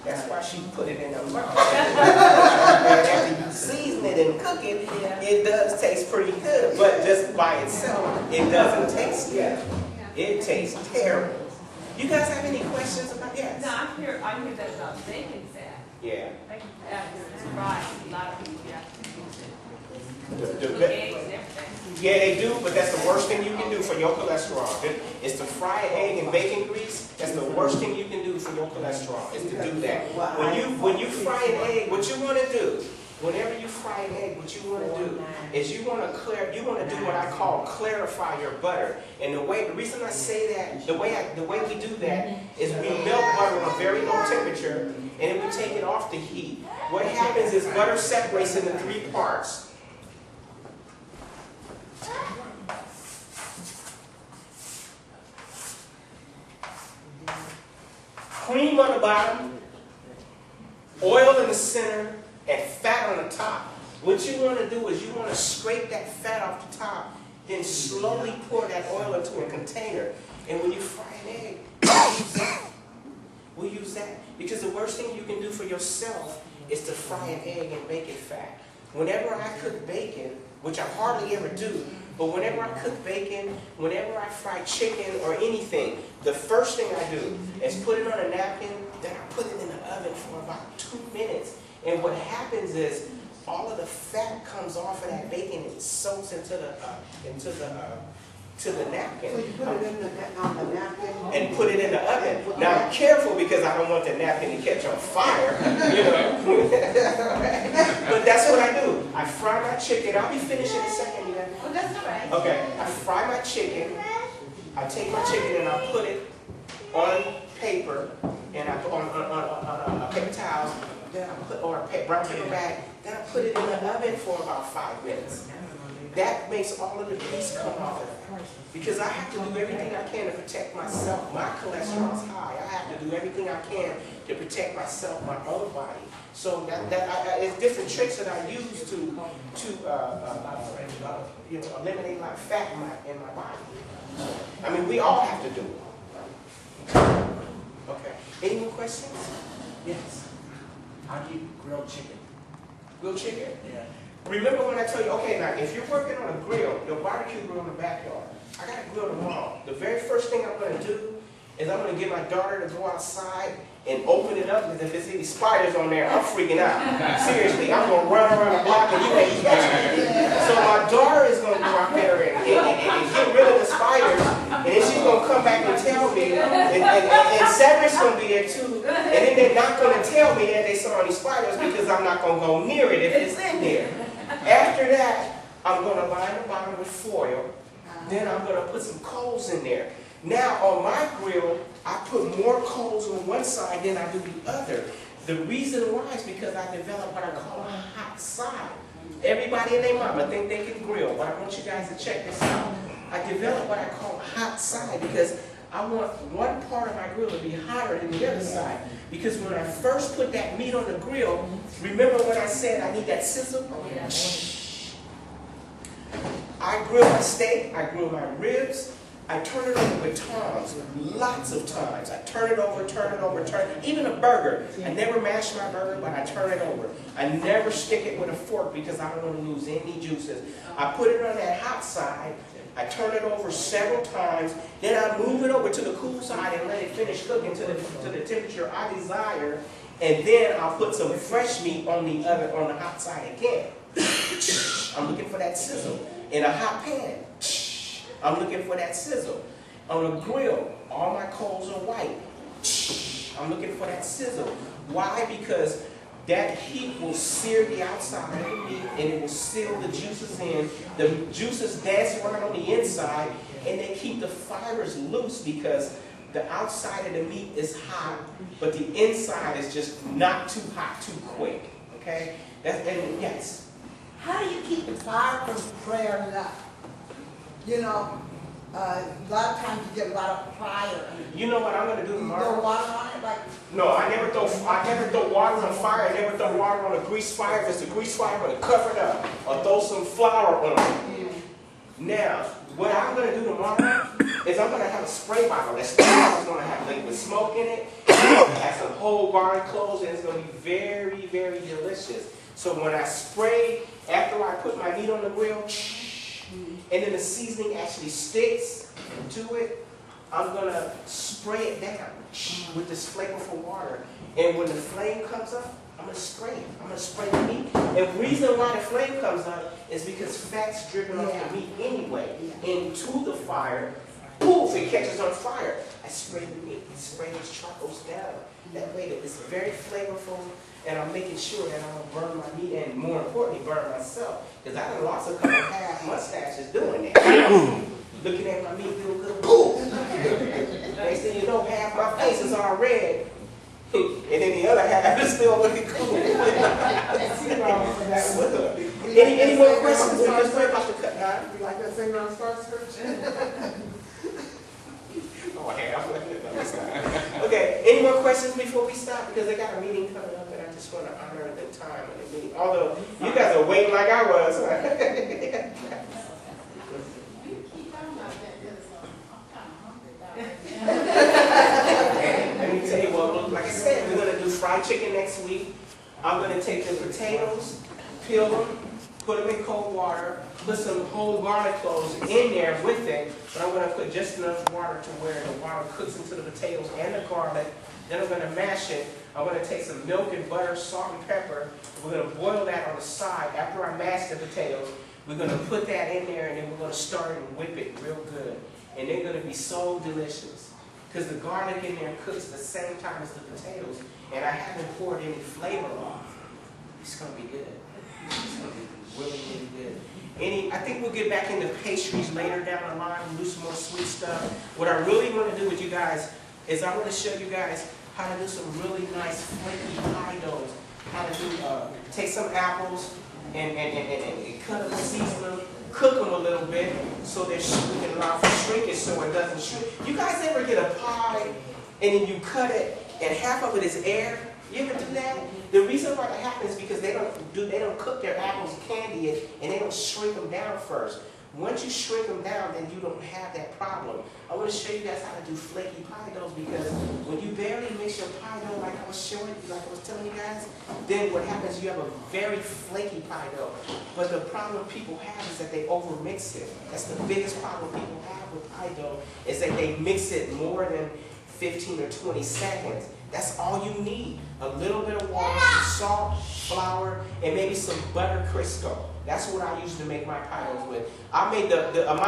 That's why she put it in her mouth. And after you season it and cook it, it does taste pretty good. But just by itself, it doesn't taste good. It tastes terrible. You guys have any questions about that? No, I hear that about bacon fat. Yeah. Bacon fat is right. A lot of people have to use it. The Cook eggs and everything. Yeah, they do, but that's the worst thing you can do for your cholesterol. It's to fry an egg in bacon grease. That's the worst thing you can do for your cholesterol, is to do that. When you fry an egg, what you want to do, whenever you fry an egg, what you want to do is you want to do what I call clarify your butter. And the reason I say that, the way we do that is we melt butter on a very low temperature, and then we take it off the heat. What happens is butter separates into 3 parts. Cream on the bottom, oil in the center, and fat on the top. What you want to do is you want to scrape that fat off the top, then slowly pour that oil into a container. And when you fry an egg, we'll use that. Because the worst thing you can do for yourself is to fry an egg in bacon fat. Whenever I cook bacon, which I hardly ever do, but whenever I cook bacon, whenever I fry chicken or anything, the first thing I do is put it on a napkin, then I put it in the oven for about 2 minutes. And what happens is all of the fat comes off of that bacon and soaks into the napkin. So you put it on the napkin? And put it in the oven. Now I'm careful because I don't want the napkin to catch on fire, you know. But that's what I do. I fry my chicken. I'll be finished in a second, you know. Oh, that's all right. Okay, I fry my chicken. I take my chicken and I put it on paper, and I put on a paper towel, then I put, or a brown paper bag, then I put it in the oven for about 5 minutes. That makes all of the grease come off of it. Because I have to do everything I can to protect myself. My cholesterol is high. I have to do everything I can to protect myself, my own body. So it's different tricks that I use to eliminate my fat in my body. I mean, we all have to do it. Okay. Any more questions? Yes. How do you grill chicken? Grilled chicken? Yeah. Remember when I tell you, okay, now if you're working on a grill, your barbecue grill in the backyard, I got a grill tomorrow. The very first thing I'm going to do is I'm going to get my daughter to go outside and open it up, because if there's any spiders on there, I'm freaking out. Seriously, I'm going to run around the block and you ain't catching me. So my daughter is going to go out there and get rid of the spiders, and then she's going to come back and tell me, and Cedric's going to be there too, and then they're not going to tell me that they saw any spiders because I'm not going to go near it if it's in there. After that, I'm going to line the bottom with foil, then I'm going to put some coals in there. Now, on my grill, I put more coals on one side than I do the other. The reason why is because I developed what I call a hot side. Everybody and their mama think they can grill, but I want you guys to check this out. I developed what I call a hot side because I want one part of my grill to be hotter than the other side. Because when I first put that meat on the grill, remember when I said I need that sizzle? I grill my steak, I grill my ribs, I turn it over with tongs, lots of times. I turn it over, even a burger. I never mash my burger, but I turn it over. I never stick it with a fork because I don't want to lose any juices. I put it on that hot side, I turn it over several times, then I move it over to the cool side and let it finish cooking to the temperature I desire, and then I'll put some fresh meat on the hot side again. I'm looking for that sizzle. In a hot pan, I'm looking for that sizzle. On a grill, all my coals are white. I'm looking for that sizzle. Why? Because that heat will sear the outside of the meat and it will seal the juices in. The juices dance around on the inside and they keep the fibers loose because the outside of the meat is hot, but the inside is just not too hot too quick. Okay? Yes. How do you keep the fire from flaring up? You know, a lot of times you get a lot of fire. You know what I'm going to do tomorrow? You throw water on it? Like, no, I never throw water on fire. I never throw water on a grease fire. If it's a grease fire, I'm going to cover it up or throw some flour on it. Now, what I'm going to do tomorrow is I'm going to have a spray bottle. That spray bottle is going to have liquid smoke in it. And Add some whole garlic cloves, and it's going to be very, very delicious. So when I spray, after I put my meat on the grill, and then the seasoning actually sticks to it, I'm going to spray it down with this flavorful water. And when the flame comes up, I'm going to spray it. I'm going to spray the meat. And the reason why the flame comes up is because fat's dripping off the meat anyway into the fire. Poof, it catches on fire. I spray the meat, spray those charcoals down. That way it's very flavorful, and I'm making sure that I don't burn my meat and, more importantly, burn myself. Because I done lost a couple half mustaches doing that. Looking at my meat doing good, boom! Next thing you know, half my face is all red. And then the other half is still looking cool. Any more questions? We're about to cut down. You like that singer on Star Search? Oh, half. Okay, any more questions before we stop? Because I got a meeting coming up and I just want to honor the time of the meeting. Although you guys are waiting like I was. Let me tell you what, like I said, we're going to do fried chicken next week. I'm going to take the potatoes, peel them, put them in cold water, put some whole garlic cloves in there with it, but I'm going to put just enough water to where the water cooks into the potatoes and the garlic. Then I'm going to mash it. I'm going to take some milk and butter, salt and pepper. We're going to boil that on the side. After I mash the potatoes, we're going to put that in there, and then we're going to start and whip it real good. And they're going to be so delicious. Because the garlic in there cooks at the same time as the potatoes, and I haven't poured any flavor off. It's going to be good. It's going to be really, really good. I think we'll get back into pastries later down the line and do some more sweet stuff. What I really want to do with you guys is I want to show you guys how to do some really nice flaky pie doughs. How to do, take some apples and cut them, season them, cook them a little bit so that we can allow for shrinkage so it doesn't shrink. You guys ever get a pie and then you cut it and half of it is air? You ever do that? The reason why that happens is because they don't cook their apples candy it and they don't shrink them down first. Once you shrink them down, then you don't have that problem. I want to show you guys how to do flaky pie doughs, because when you barely mix your pie dough like I was showing, like I was telling you guys, then what happens, you have a very flaky pie dough. But the problem people have is that they overmix it. That's the biggest problem people have with pie dough, is that they mix it more than 15 or 20 seconds. That's all you need. A little bit of water, some salt, flour, and maybe some butter Crisco. That's what I use to make my pie doughs with. I made the amount